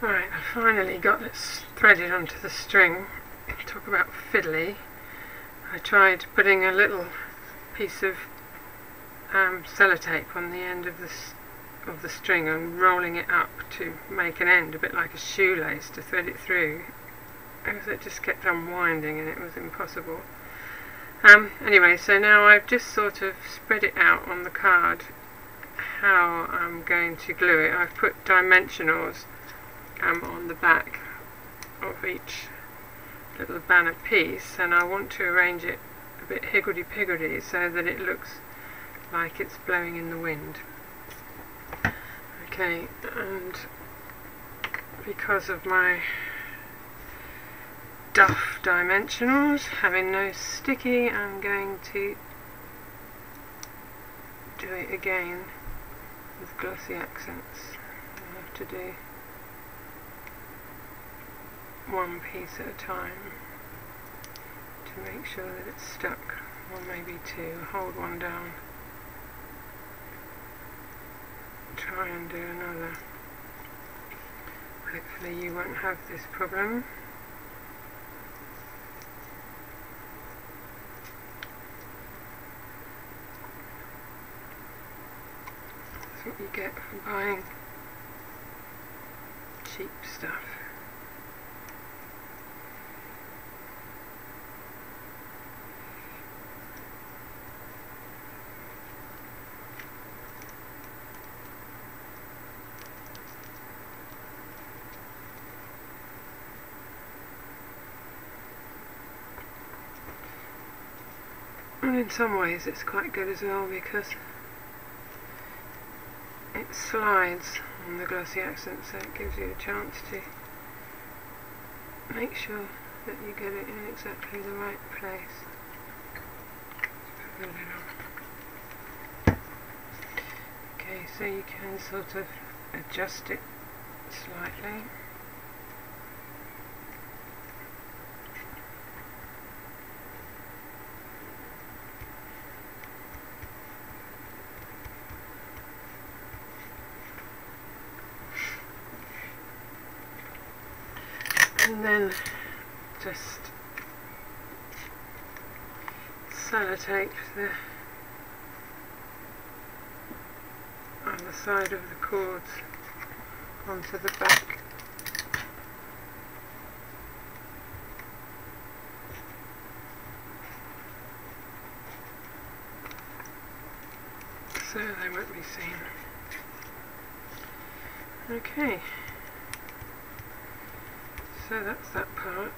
Right, I finally got it threaded onto the string. Talk about fiddly. I tried putting a little piece of sellotape on the end of the string and rolling it up to make an end, a bit like a shoelace, to thread it through, because it just kept unwinding and it was impossible. Anyway, so now I've just sort of spread it out on the card how I'm going to glue it. I've put dimensionals on the back of each little banner piece, and I want to arrange it a bit higgledy-piggledy so that it looks like it's blowing in the wind. Okay, and because of my Duff dimensionals having no sticky, I'm going to do it again with glossy accents. I have to do one piece at a time to make sure that it's stuck, or maybe two. Hold one down, try and do another. Hopefully you won't have this problem. That's what you get for buying cheap stuff. And in some ways it's quite good as well, because it slides on the glossy accent, so it gives you a chance to make sure that you get it in exactly the right place. Put the lid on. Okay, so you can sort of adjust it slightly. And then just sellotape the other side of the cords onto the back. So they won't be seen. Okay. So that's that part.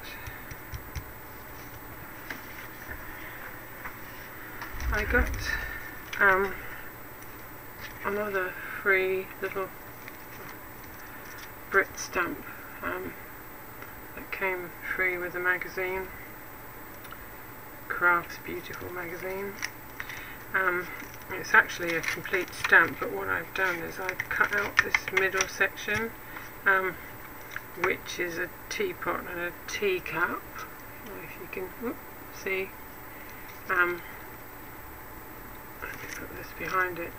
I got another free little Brit stamp that came free with the magazine, Crafts Beautiful magazine. It's actually a complete stamp, but what I've done is I've cut out this middle section, which is a teapot and a teacup, if you can see. Let me put this behind it,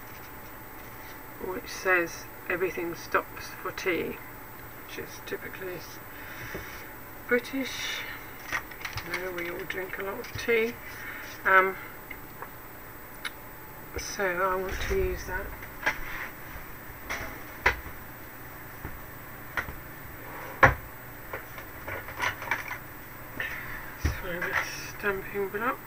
which says everything stops for tea, which is typically British. You know, we all drink a lot of tea. So I want to use that. Stamping block.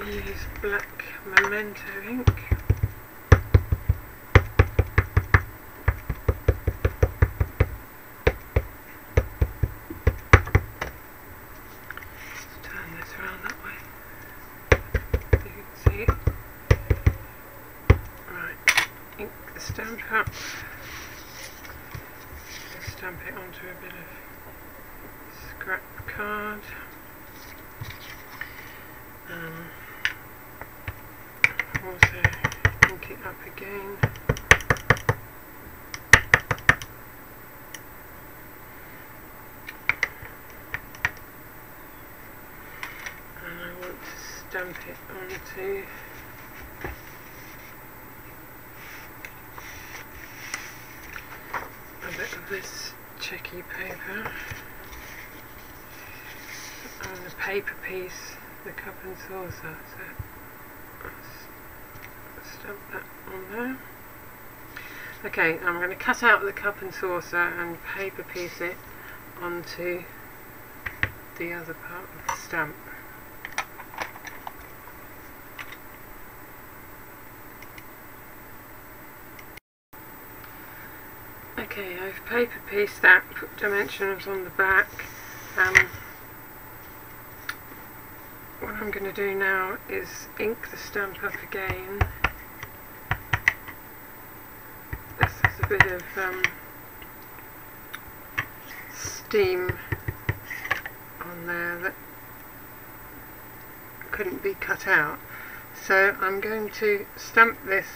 Use black Memento ink. Let's turn this around that way so you can see it. Ink the stamp up, stamp it onto a bit of scrap card, also ink it up again, stamp it onto a bit of this checky paper and the paper piece, the cup and saucer, so let's stamp that on there. Okay, I'm going to cut out the cup and saucer and paper piece it onto the other part of the stamp. Okay, I've paper pieced that, put dimensionals on the back. What I'm going to do now is ink the stamp up again. This is a bit of steam on there that couldn't be cut out, so I'm going to stamp this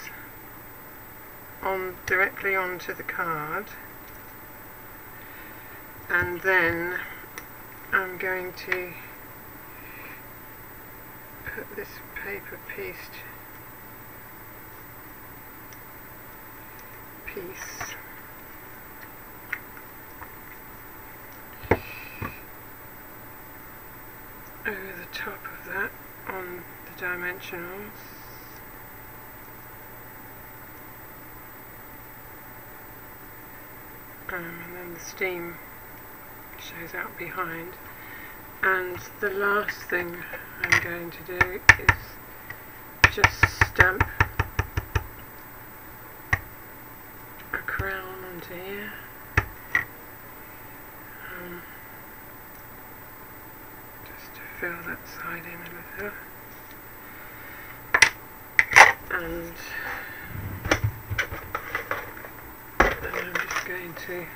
on directly onto the card, and then I'm going to put this paper pieced piece over the top of that on the dimensionals. And then the steam shows out behind. And the last thing I'm going to do is just stamp a crown onto here. Just to fill that side in a little. And then I'm just going to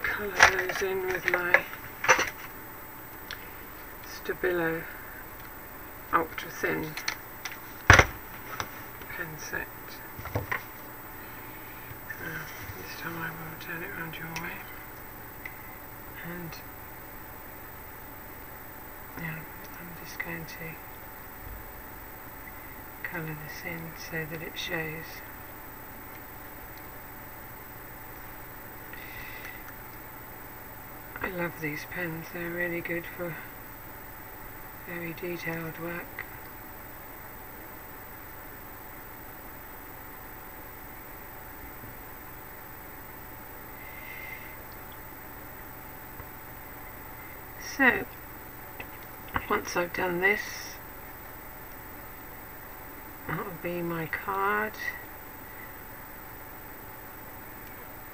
colour those in with my Stabilo ultra thin pen set. This time I will turn it around your way, and yeah, I'm just going to colour this in so that it shows. I love these pens, they're really good for very detailed work. So, once I've done this, that will be my card.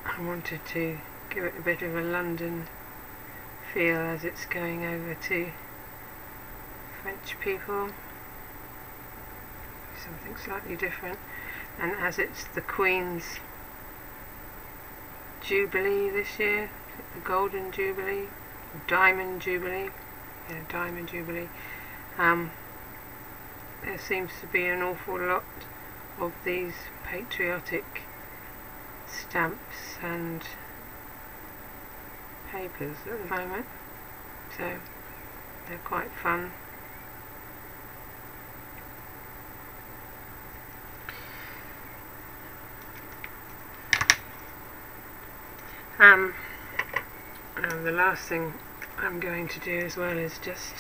I wanted to give it a bit of a London feel as it's going over to French people, something slightly different, and as it's the Queen's Jubilee this year, the Golden Jubilee, Diamond Jubilee, yeah, Diamond Jubilee, there seems to be an awful lot of these patriotic stamps and papers at the moment, so they're quite fun. And the last thing I'm going to do as well is just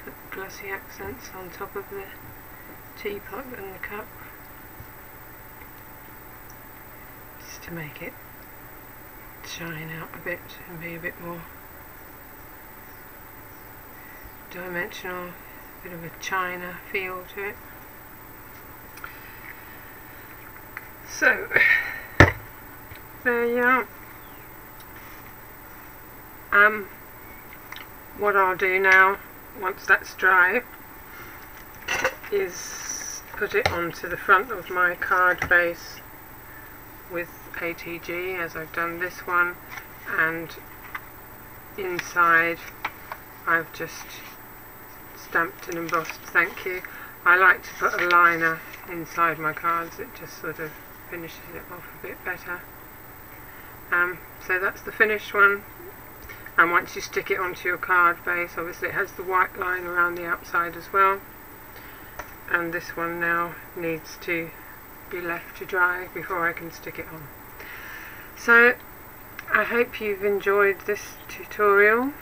put glossy accents on top of the teapot and the cup, just to make it shine out a bit and be a bit more dimensional, a bit of a china feel to it. So there you are. What I'll do now, once that's dry, is put it onto the front of my card base with ATG, as I've done this one, and inside I've just stamped and embossed thank you. I like to put a liner inside my cards, it just sort of finishes it off a bit better. So that's the finished one. and once you stick it onto your card base, obviously it has the white line around the outside as well, and this one now needs to be left to dry before I can stick it on. So I hope you've enjoyed this tutorial.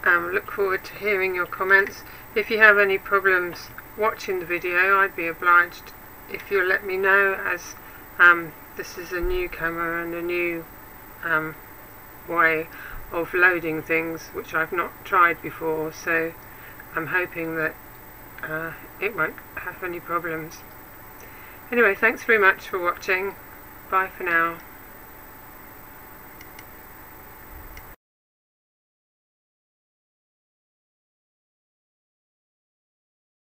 Look forward to hearing your comments. If you have any problems watching the video, I'd be obliged if you'll let me know, as this is a new camera and a new way of loading things which I've not tried before, so I'm hoping that it won't have any problems. Anyway, thanks very much for watching. Bye for now.